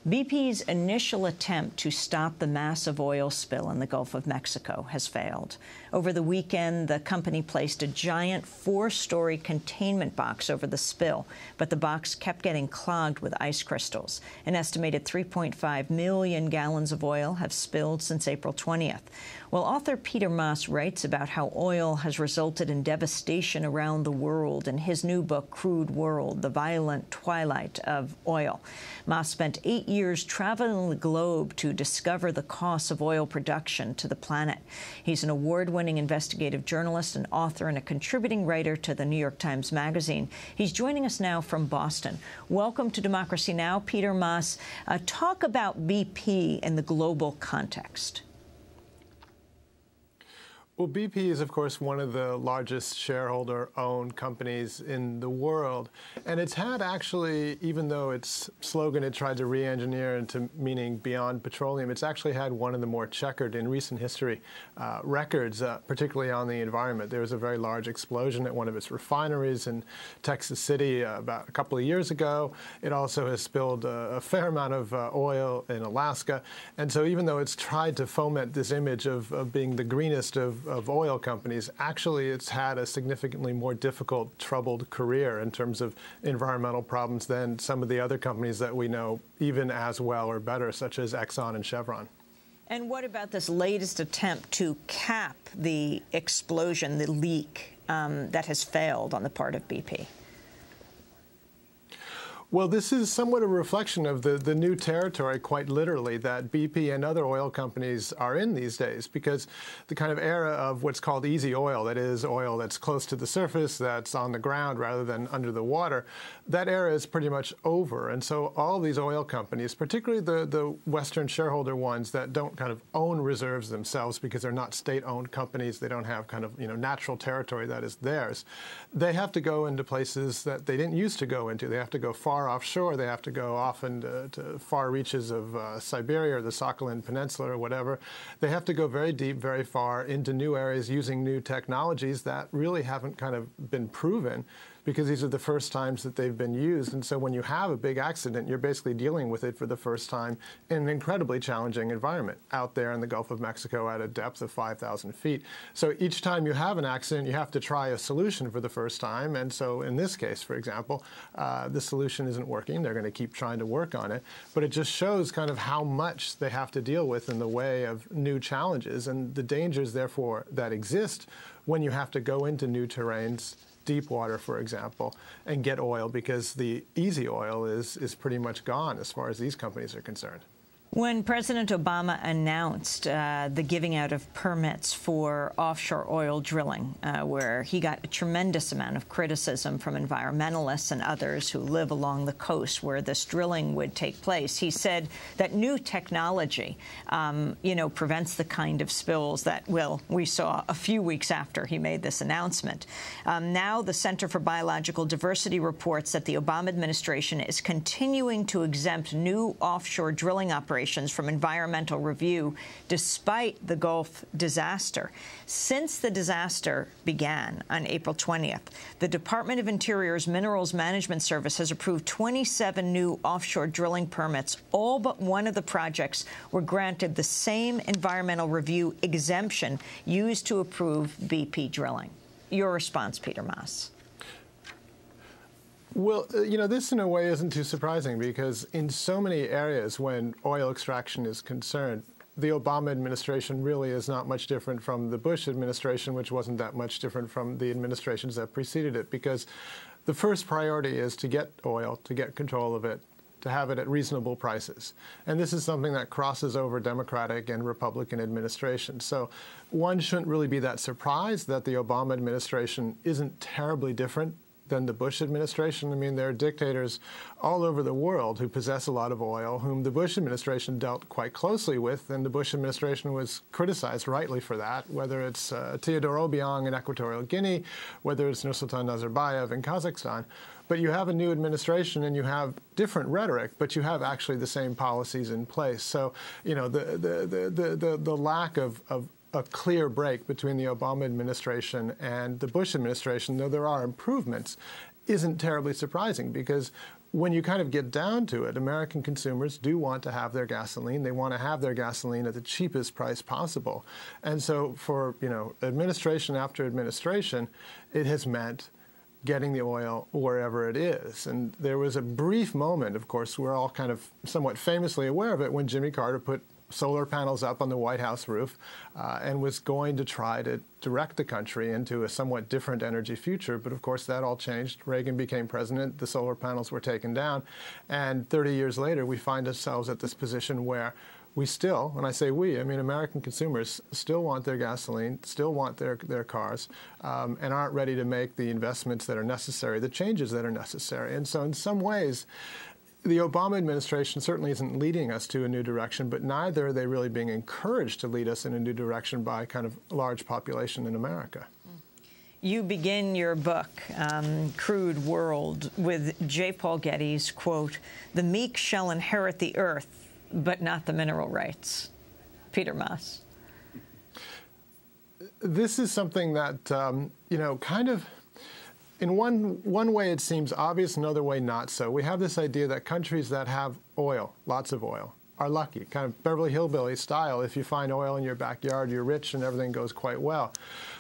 BP's initial attempt to stop the massive oil spill in the Gulf of Mexico has failed. Over the weekend, the company placed a giant 4-story containment box over the spill, but the box kept getting clogged with ice crystals. An estimated 3.5 million gallons of oil have spilled since April 20th. Well, author Peter Maass writes about how oil has resulted in devastation around the world in his new book, Crude World, The Violent Twilight of Oil. Maass spent 8 years traveling the globe to discover the costs of oil production to the planet. He's an award-winning investigative journalist, an author, and a contributing writer to the New York Times Magazine. He's joining us now from Boston. Welcome to Democracy Now!, Peter Maass. Talk about BP in the global context. Well, BP is, of course, one of the largest shareholder-owned companies in the world. And it's had actually, even though its slogan it tried to re-engineer into meaning beyond petroleum, it's actually had one of the more checkered in recent history records, particularly on the environment. There was a very large explosion at one of its refineries in Texas City about a couple of years ago. It also has spilled a fair amount of oil in Alaska. And so even though it's tried to foment this image of being the greenest of oil companies, actually it's had a significantly more difficult, troubled career in terms of environmental problems than some of the other companies that we know even as well or better, such as Exxon and Chevron. And what about this latest attempt to cap the explosion, the leak that has failed on the part of BP? Well, this is somewhat a reflection of the new territory, quite literally, that BP and other oil companies are in these days, because the kind of era of what's called easy oil, that is oil that's close to the surface, that's on the ground rather than under the water, that era is pretty much over. And so all these oil companies, particularly the Western shareholder ones that don't kind of own reserves themselves because they're not state-owned companies, they don't have kind of, natural territory that is theirs, they have to go into places that they didn't used to go into. They have to go far offshore. They have to go often to far reaches of Siberia or the Sakhalin Peninsula or whatever. They have to go very deep, very far into new areas using new technologies that really haven't kind of been proven, because these are the first times that they've been used. And so when you have a big accident, you're basically dealing with it for the first time in an incredibly challenging environment out there in the Gulf of Mexico at a depth of 5,000 feet. So each time you have an accident, you have to try a solution for the first time. And so in this case, for example, the solution isn't working. They're going to keep trying to work on it. But it just shows kind of how much they have to deal with in the way of new challenges and the dangers, therefore, that exist when you have to go into new terrains, deep water, for example, and get oil, because the easy oil is pretty much gone as far as these companies are concerned. When President Obama announced the giving out of permits for offshore oil drilling, where he got a tremendous amount of criticism from environmentalists and others who live along the coast where this drilling would take place, he said that new technology, prevents the kind of spills that, we saw a few weeks after he made this announcement. Now the Center for Biological Diversity reports that the Obama administration is continuing to exempt new offshore drilling operations from environmental review despite the Gulf disaster. Since the disaster began on April 20th, the Department of Interior's Minerals Management Service has approved 27 new offshore drilling permits. All but one of the projects were granted the same environmental review exemption used to approve BP drilling. Your response, Peter Maass? Well, this in a way isn't too surprising, because in so many areas when oil extraction is concerned, the Obama administration really is not much different from the Bush administration, which wasn't that much different from the administrations that preceded it, because the first priority is to get oil, to get control of it, to have it at reasonable prices. And this is something that crosses over Democratic and Republican administrations. So one shouldn't really be that surprised that the Obama administration isn't terribly different than the Bush administration. I mean, there are dictators all over the world who possess a lot of oil, whom the Bush administration dealt quite closely with, and the Bush administration was criticized rightly for that, whether it's Teodor Obiang in Equatorial Guinea, whether it's Nursultan Nazarbayev in Kazakhstan. But you have a new administration and you have different rhetoric, but you have actually the same policies in place. So, the lack of a clear break between the Obama administration and the Bush administration, though there are improvements, isn't terribly surprising, because when you kind of get down to it, American consumers do want to have their gasoline. They want to have their gasoline at the cheapest price possible. And so for, administration after administration, it has meant getting the oil wherever it is. And there was a brief moment, of course, we're all kind of somewhat famously aware of it, when Jimmy Carter put solar panels up on the White House roof and was going to try to direct the country into a somewhat different energy future. But of course, that all changed. Reagan became president. The solar panels were taken down. And 30 years later, we find ourselves at this position where we still, when I say we, I mean American consumers still want their gasoline, still want their cars, and aren't ready to make the investments that are necessary, the changes that are necessary. And so in some ways, the Obama administration certainly isn't leading us to a new direction, but neither are they really being encouraged to lead us in a new direction by kind of a large population in America. You begin your book, Crude World, with J. Paul Getty's quote, "The meek shall inherit the earth, but not the mineral rights." Peter Maass. This is something that, kind of, in one way it seems obvious, another way not so. We have this idea that countries that have oil, lots of oil, are lucky, kind of Beverly Hillbilly style. If you find oil in your backyard, you're rich and everything goes quite well.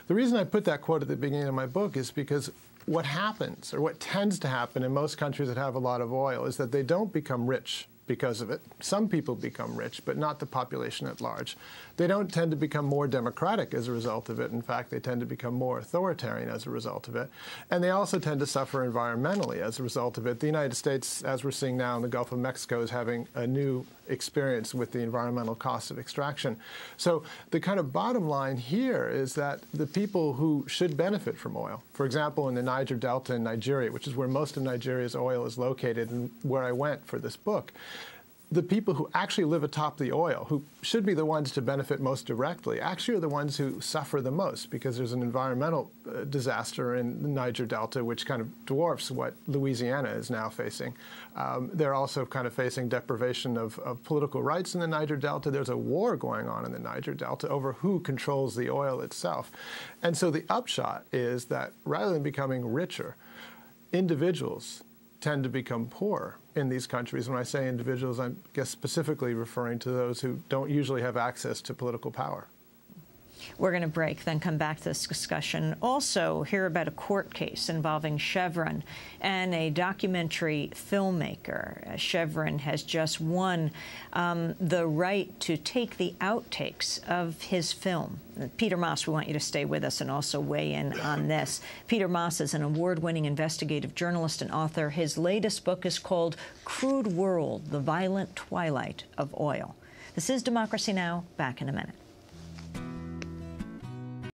The reason I put that quote at the beginning of my book is because what happens, or what tends to happen in most countries that have a lot of oil, is that they don't become rich because of it. Some people become rich, but not the population at large. They don't tend to become more democratic as a result of it. In fact, they tend to become more authoritarian as a result of it. And they also tend to suffer environmentally as a result of it. The United States, as we're seeing now in the Gulf of Mexico, is having a new experience with the environmental costs of extraction. So the kind of bottom line here is that the people who should benefit from oil, for example, in the Niger Delta in Nigeria, which is where most of Nigeria's oil is located and where I went for this book, the people who actually live atop the oil, who should be the ones to benefit most directly, actually are the ones who suffer the most, because there's an environmental disaster in the Niger Delta which kind of dwarfs what Louisiana is now facing. They're also kind of facing deprivation of political rights in the Niger Delta. There's a war going on in the Niger Delta over who controls the oil itself. And so the upshot is that rather than becoming richer, individuals tend to become poorer in these countries. When I say individuals, I guess specifically referring to those who don't usually have access to political power. We're going to break, then come back to this discussion. Also hear about a court case involving Chevron and a documentary filmmaker. Chevron has just won the right to take the outtakes of his film. Peter Maass, we want you to stay with us and also weigh in on this. Peter Maass is an award-winning investigative journalist and author. His latest book is called Crude World, The Violent Twilight of Oil. This is Democracy Now! Back in a minute.